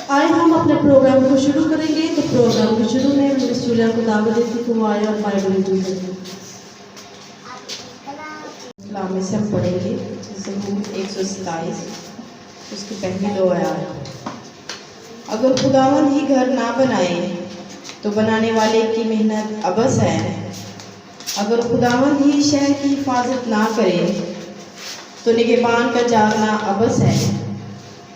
आए हम अपने प्रोग्राम को शुरू करेंगे। तो प्रोग्राम के शुरू में मेरे स्टूडेंट को दावत देती कि वो आए और बाइबल रीडिंग करें। इस्लाम में से हम पढ़ेंगे ज़बूर 127 उसकी पहली 2 आयत। अगर खुदावंद ही घर ना बनाए तो बनाने वाले की मेहनत अबस है। अगर खुदावंद ही शहर की हिफाजत ना करे तो निगहबान का जागना अबस है।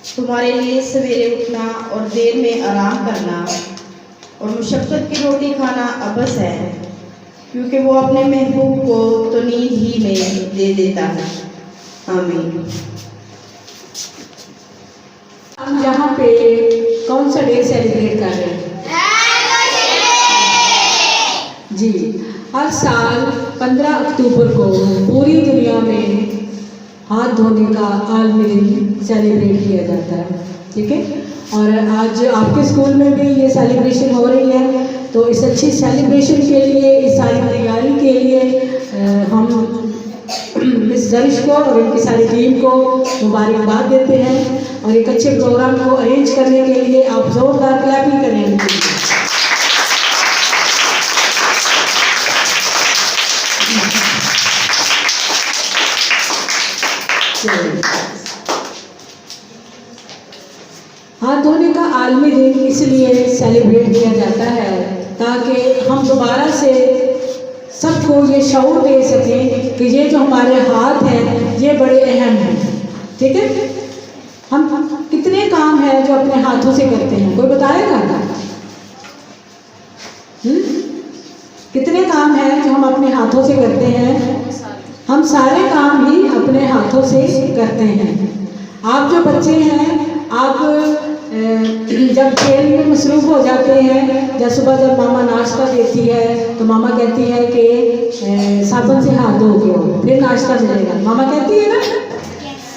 तुम्हारे लिए सवेरे उठना और देर में आराम करना और मुशक्क़त की रोटी खाना अबस है, क्योंकि वो अपने महबूब को तो नींद ही में दे देता है। आमीन। हम यहाँ पे कौन सा डे सेलिब्रेट कर रहे हैं? जी, हर साल 15 अक्टूबर को पूरी दुनिया में हाथ धोने का आलमी दिन सेलिब्रेट किया जाता है। ठीक है, और आज आपके स्कूल में भी ये सेलिब्रेशन हो रही है। तो इस अच्छी सेलिब्रेशन के लिए, इस सारी तैयारी के लिए हम मिस दरिश को और उनकी सारी टीम को मुबारकबाद देते हैं। और एक अच्छे प्रोग्राम को अरेंज करने के लिए आप जोरदार क्लैपिंग करें। हाथ धोने का आलमी दिन इसलिए सेलिब्रेट किया जाता है ताकि हम दोबारा से सबको ये शऊर दे सकें कि ये जो हमारे हाथ हैं ये बड़े अहम हैं। ठीक है, हम कितने काम हैं जो अपने हाथों से करते हैं, कोई बताएगा? कितने काम हैं जो हम अपने हाथों से करते हैं? हम सारे काम ही अपने हाथों से करते हैं। आप जो बच्चे हैं, आप जब खेल में मसरूफ़ हो जाते हैं, जब सुबह जब मामा नाश्ता देती है तो मामा कहती है कि साबुन से हाथ धो के हो फिर नाश्ता मिलेगा, मामा कहती है ना।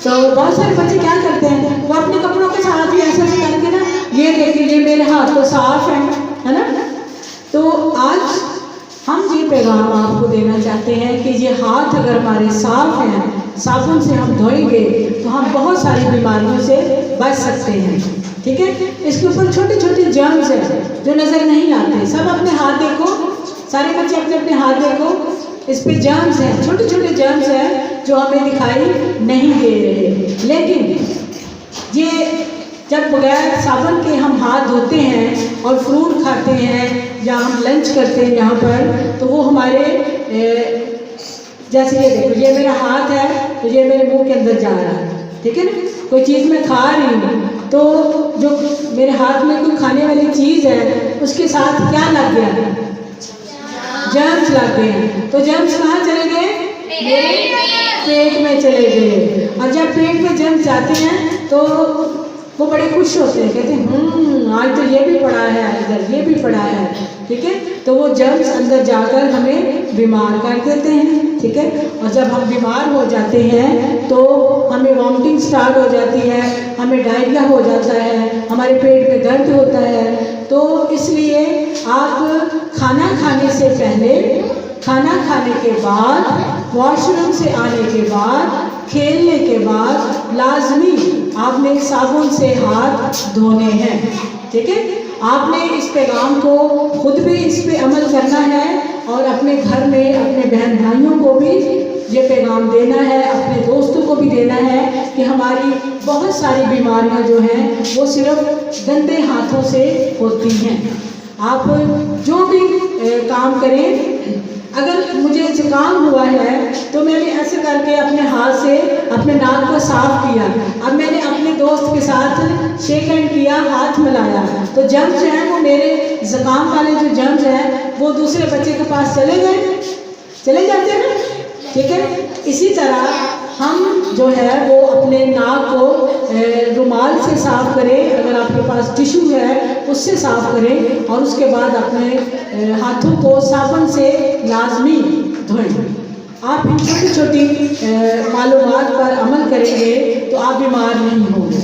तो बहुत सारे बच्चे क्या करते हैं, वो अपने कपड़ों के साथ भी ऐसा करके ना, ये देखिए ये मेरे हाथ तो साफ है ना। तो आज हम ये पैगाम आपको देना चाहते हैं कि ये हाथ अगर हमारे साफ हैं, साबुन से हम धोएंगे तो हम बहुत सारी बीमारियों से बच सकते हैं। ठीक है, इसके ऊपर छोटे छोटे जर्म्स हैं जो नज़र नहीं आते। सब अपने हाथ देखो, सारे बच्चे अपने अपने हाथ देखो, इस पे जर्म्स हैं, छोटे छोटे जर्म्स हैं जो हमें दिखाई नहीं दे रहे। लेकिन ये जब बगैर साबुन के हम हाथ धोते हैं और फ्रूट खाते हैं या हम लंच करते हैं यहाँ पर, तो वो हमारे जैसे ये देखो, ये मेरा हाथ है तो ये मेरे मुंह के अंदर जा रहा है। ठीक है ना, कोई चीज़ मैं खा रही हूँ तो जो मेरे हाथ में कोई खाने वाली चीज़ है उसके साथ क्या लग गया? जर्म्स लग गए हैं। तो जर्म्स कहाँ चले गए? पेट में चले गए। और जब पेट में जर्म्स जाते हैं तो वो बड़े खुश होते हैं, कहते हैं आज तो ये भी पड़ा है, इधर ये भी पड़ा है। ठीक है, तो वो जर्म्स अंदर जाकर हमें बीमार कर देते हैं। ठीक है, और जब हम बीमार हो जाते हैं तो हमें वॉमिटिंग स्टार्ट हो जाती है, हमें डायरिया हो जाता है, हमारे पेट में दर्द होता है। तो इसलिए आप खाना खाने से पहले, खाना खाने के बाद, वॉशरूम से आने के बाद, खेलने के बाद लाजमी आपने साबुन से हाथ धोने हैं। ठीक है, आपने इस पैगाम को खुद भी इस पे अमल करना है और अपने घर में अपने बहन भाइयों को भी ये पैगाम देना है, अपने दोस्तों को भी देना है कि हमारी बहुत सारी बीमारियां जो हैं वो सिर्फ गंदे हाथों से होती हैं। आप जो भी काम करें, अगर मुझे जुकाम हुआ है तो मैंने ऐसे करके अपने हाथ से अपने नाक को साफ किया, अब मैंने अपने दोस्त के साथ शेक हैंड किया, हाथ मिलाया, तो जर्म्स जो हैं वो मेरे जुकाम वाले जो जर्म्स हैं वो दूसरे बच्चे के पास चले जाते हैं ना। ठीक है, इसी तरह हम जो है वो अपने नाक को रुमाल से साफ करें, अगर आपके पास टिश्यू है उससे साफ करें, और उसके बाद अपने हाथों को साबुन से लाजमी धोएं। आप इन छोटी छोटी मालूमात पर अमल करेंगे तो आप बीमार नहीं होंगे।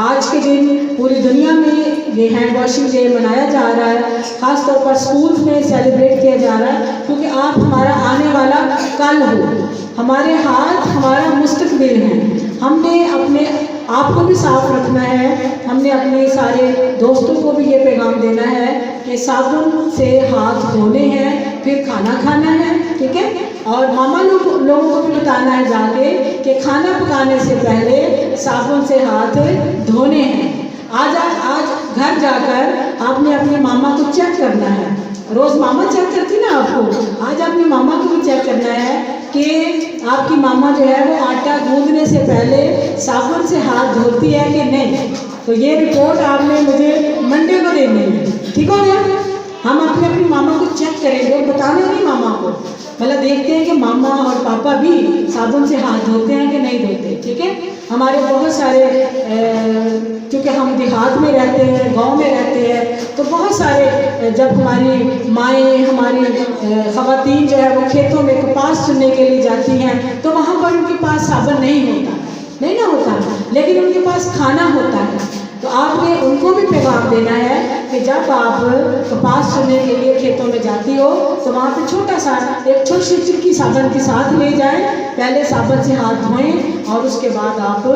आज के दिन पूरी दुनिया में ये हैंड वॉशिंग डे मनाया जा रहा है, ख़ास तौर पर स्कूल्स में सेलिब्रेट किया जा रहा है, क्योंकि आप हमारा आने वाला कल हो। हमारे हाथ हमारा मुस्तकबिल हैं। हमने अपने आप को भी साफ रखना है, हमने अपने सारे दोस्तों को भी ये पैगाम देना है कि साबुन से हाथ धोने हैं, फिर खाना खाना है, ठीक है। और मामा लोगों को भी बताना है जाके कि खाना पकाने से पहले साबुन से हाथ धोने हैं। आज घर जाकर आपने अपने मामा को चेक करना है। रोज़ मामा चेक करती ना आपको, आज अपनी मामा को भी चेक करना है कि आपकी मामा जो है वो आटा गूंदने से पहले साबुन से हाथ धोती है कि नहीं। तो ये रिपोर्ट आपने मुझे मंडे को देनी है, ठीक हो गया। हम अपनी मामा को चेक करेंगे, बताना नहीं मामा को, मतलब देखते हैं कि मामा और पापा भी साबुन से हाथ धोते हैं कि नहीं धोते, ठीक है। हमारे बहुत सारे चूँकि हम देहात में रहते हैं, गांव में रहते हैं, तो बहुत सारे जब हमारी माएँ, हमारी ख़वातीन जो है वो खेतों में कपास चुनने के लिए जाती हैं, तो वहाँ पर उनके पास साबुन नहीं ना होता, लेकिन उनके पास खाना होता है। तो आपने उनको भी पैगाम देना है कि जब आप कपास चुनने के लिए खेतों में जाती हो तो वहाँ पे छोटा सा एक छोटी सी चुटकी साबुन के साथ ले जाएं, पहले साबुन से हाथ धोएं और उसके बाद आप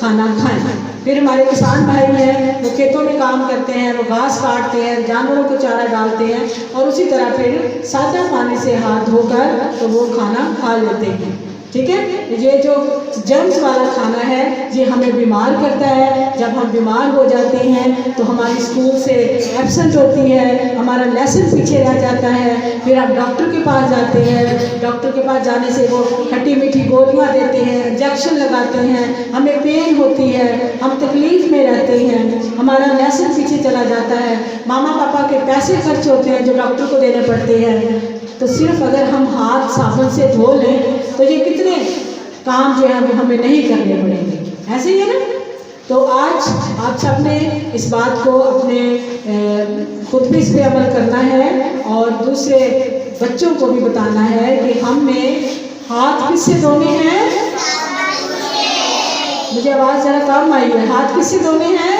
खाना खाएं। फिर हमारे किसान भाई हैं, वो खेतों में काम करते हैं, वो घास काटते हैं, जानवरों को चारा डालते हैं, और उसी तरह फिर सादा पानी से हाथ धोकर तो वो खाना खा लेते हैं, ठीक है। ये जो जर्म्स वाला खाना है ये हमें बीमार करता है। जब हम बीमार हो जाते हैं तो हमारी स्कूल से एब्सेंट होती है, हमारा लेसन पीछे रह जाता है, फिर आप डॉक्टर के पास जाते हैं, डॉक्टर के पास जाने से वो खट्टी मीठी गोलियां देते हैं, इंजेक्शन लगाते हैं, हमें पेन होती है, हम तकलीफ में रहते हैं, हमारा लेसन पीछे चला जाता है, मामा पापा के पैसे खर्च होते हैं जो डॉक्टर को देने पड़ते हैं। तो सिर्फ अगर हम हाथ साबुन से धो लें तो ये कितने काम जो है वो हमें नहीं करने पड़ेंगे, ऐसे ही है ना। तो आज आप सब ने इस बात को अपने खुद भी इस पर अमल करना है और दूसरे बच्चों को भी बताना है कि हमने हाथ किससे धोने हैं। मुझे आवाज़ ज़रा कम आई है, हाथ किससे धोने हैं।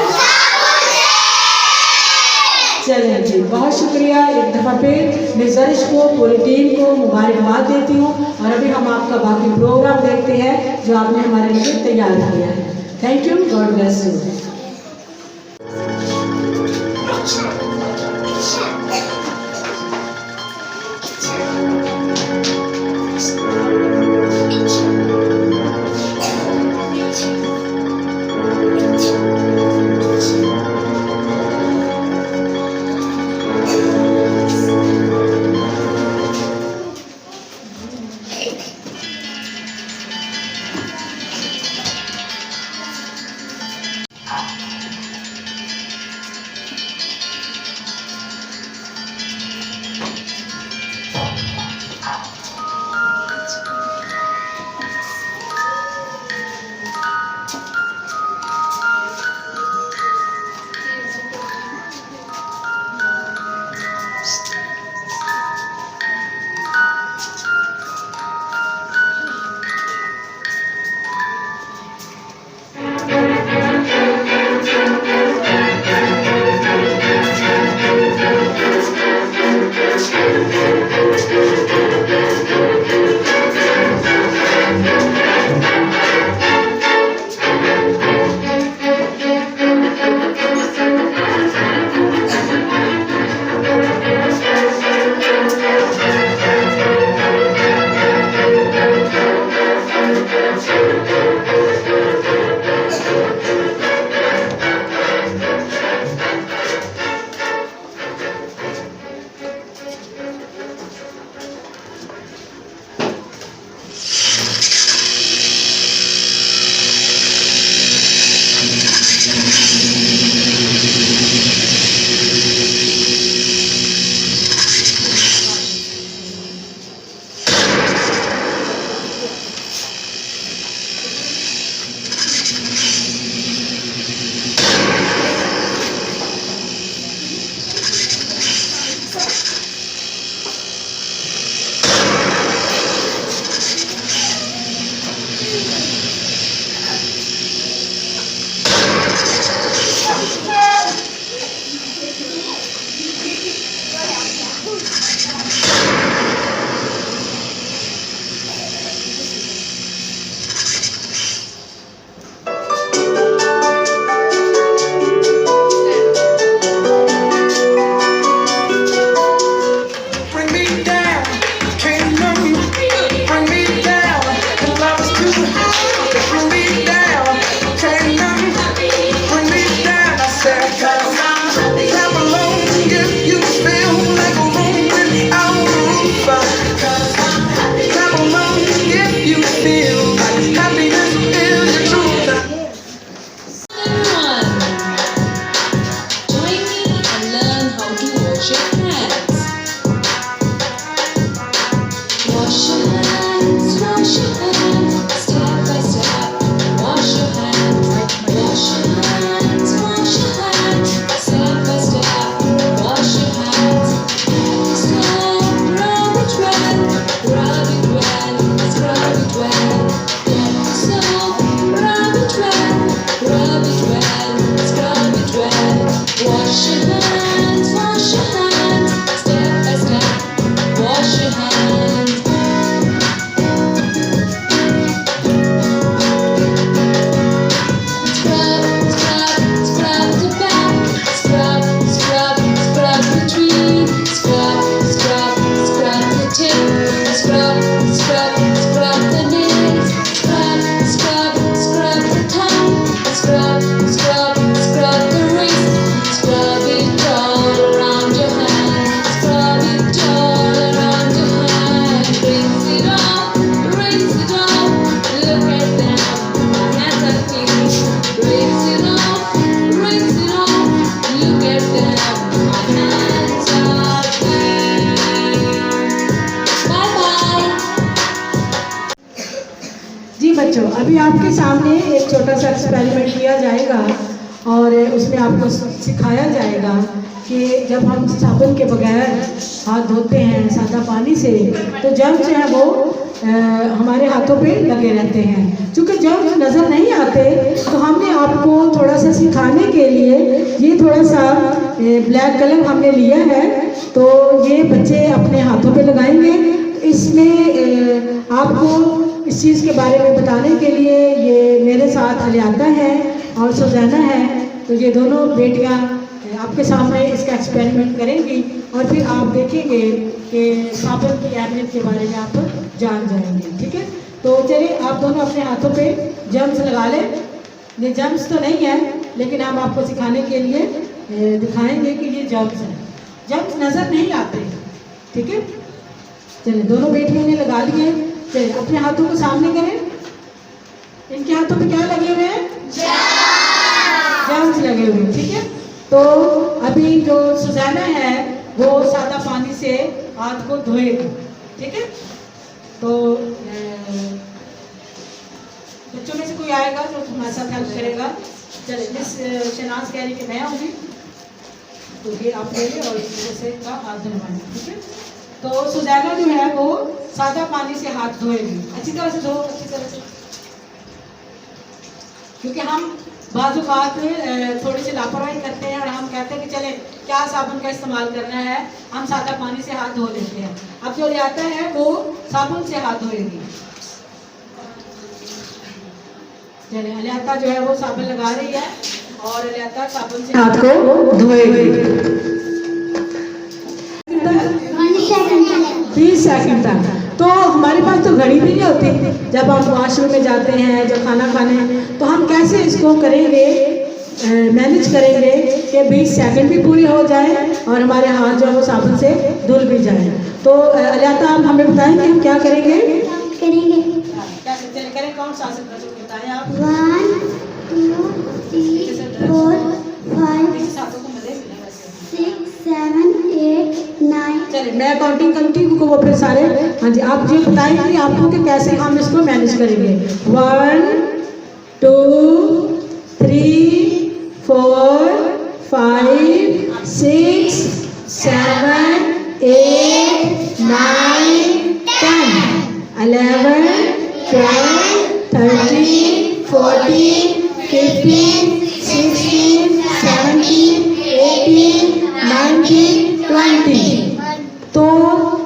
चलें जी, बहुत शुक्रिया। एक दफ़ा फिर मैं ज़रिश को, पूरी टीम को मुबारकबाद देती हूँ, और अभी हम आपका बाकी प्रोग्राम देखते हैं जो आपने हमारे लिए तैयार किया है। Thank you, God bless you. आपके सामने एक छोटा सा एक्सपेरिमेंट किया जाएगा और उसमें आपको सिखाया जाएगा कि जब हम साबुन के बगैर हाथ धोते हैं सादा पानी से तो जर्म्स जो है वो हमारे हाथों पे लगे रहते हैं। क्योंकि जर्म्स नज़र नहीं आते तो हमने आपको थोड़ा सा सिखाने के लिए ये थोड़ा सा ब्लैक कलर हमने लिया है, तो ये बच्चे अपने हाथों पे लगाएंगे। इसमें आपको इस चीज़ के बारे में बताने के लिए ये मेरे साथ अलियाता है और सुजैना है, तो ये दोनों बेटियां आपके सामने इसका एक्सपेरिमेंट करेंगी और फिर आप देखेंगे कि साबुन की अहमियत के बारे में आप जान जाएंगे। ठीक है, तो चलिए आप दोनों अपने हाथों पे जर्म्स लगा लें। ये जर्म्स तो नहीं है लेकिन हम आपको सिखाने के लिए दिखाएंगे कि ये जर्म्स हैं। जर्म्स नज़र नहीं आते। ठीक है, चलिए दोनों बेटियों ने लगा लिए। चलिए अपने हाथों को सामने करें। इनके हाथों पे क्या लगे हुए हैं? जर्म्स लगे हुए हैं। ठीक है, तो अभी जो सुजैना है वो सादा पानी से हाथ को धोएगी। ठीक है, तो बच्चों में से कोई आएगा जो तुम्हारे साथ हेल्प करेगा? चलिए मिस शहनाज कह रही कि मैं आऊँगी, तो ये आप ले लें और इस तरह से का हाथ धुलवाएं। ठीक है, तो सुजैना जो है वो सादा पानी से हाथ धोएगी। अच्छी तरह से धो, अच्छी तरह से, क्योंकि हम बाज़ औक़ात थोड़ी सी लापरवाही करते हैं और हम कहते हैं कि चले क्या साबुन का इस्तेमाल करना है, हम सादा पानी से हाथ धो लेते हैं। अब जो ले आता है वो साबुन से हाथ धोएगी। चलिए अलियाता जो है वो साबुन लगा रही है और अलियाता साबुन से हाथ को धोएगी। 20 सेकंड तक। तो हमारे पास तो घड़ी भी नहीं होती जब हम वॉशरूम में जाते हैं, जब खाना खाने, तो हम कैसे इसको करेंगे, मैनेज करेंगे कि 20 सेकंड भी पूरे हो जाए और हमारे हाथ जो है वो साबुन से धुल भी जाए। तो अलियाता आप हमें बताएंगे हम क्या करेंगे? कैसे चले करें? कौन सा बताएं आप? 1 2 3 4 5 6 7 8 9। चलिए मैं काउंटिंग करती हूँ वो फिर सारे। हाँ जी, आप ये बताएंगे आपको कि कैसे हम इसको मैनेज करेंगे। 1 2 3 4 5 6 7 8 9 10 11 12 13 14 15 16 17 18 19 20। तो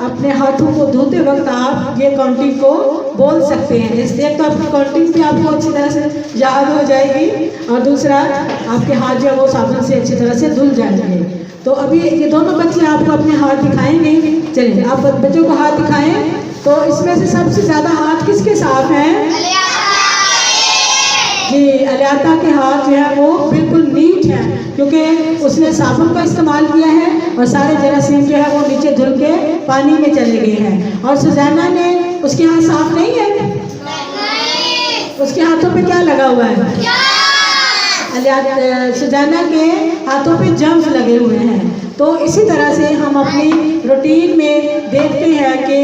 अपने हाथों को धोते वक्त आप ये काउंटिंग को बोल सकते हैं। इससे तो आपकी काउंटिंग भी आपको अच्छी तरह से याद हो जाएगी और दूसरा आपके हाथ जो है वो साबुन से अच्छी तरह से धुल जाएंगे। तो अभी ये दोनों बच्चे आपको अपने हाथ दिखाएंगे। चलिए आप बच्चों को हाथ दिखाएं। तो इसमें से सबसे ज़्यादा हाथ किसके साफ हैं? जी, अलियाता के हाथ जो है वो बिल्कुल नीट है क्योंकि उसने साबुन का इस्तेमाल किया है और सारे जरासीम जो है वो नीचे धुल के पानी में चले गए हैं। और सुजैना ने, उसके हाथ साफ नहीं है? उसके हाथों पे क्या लगा हुआ है? सुजैना के हाथों पे जर्म्स लगे हुए हैं। तो इसी तरह से हम अपनी रूटीन में देखते हैं कि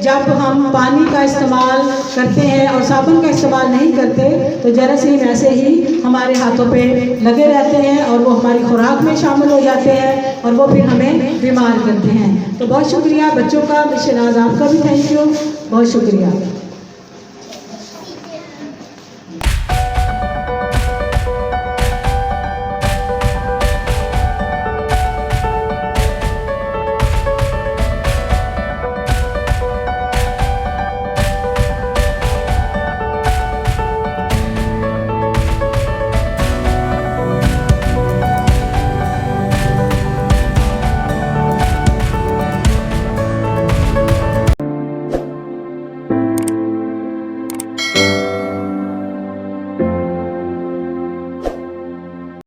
जब हम पानी का इस्तेमाल करते हैं और साबुन का इस्तेमाल नहीं करते तो जरासीम ऐसे ही हमारे हाथों पे लगे रहते हैं और वो हमारी खुराक में शामिल हो जाते हैं और वो फिर हमें बीमार करते हैं। तो बहुत शुक्रिया बच्चों का, शहनाज आपका भी थैंक यू, बहुत शुक्रिया।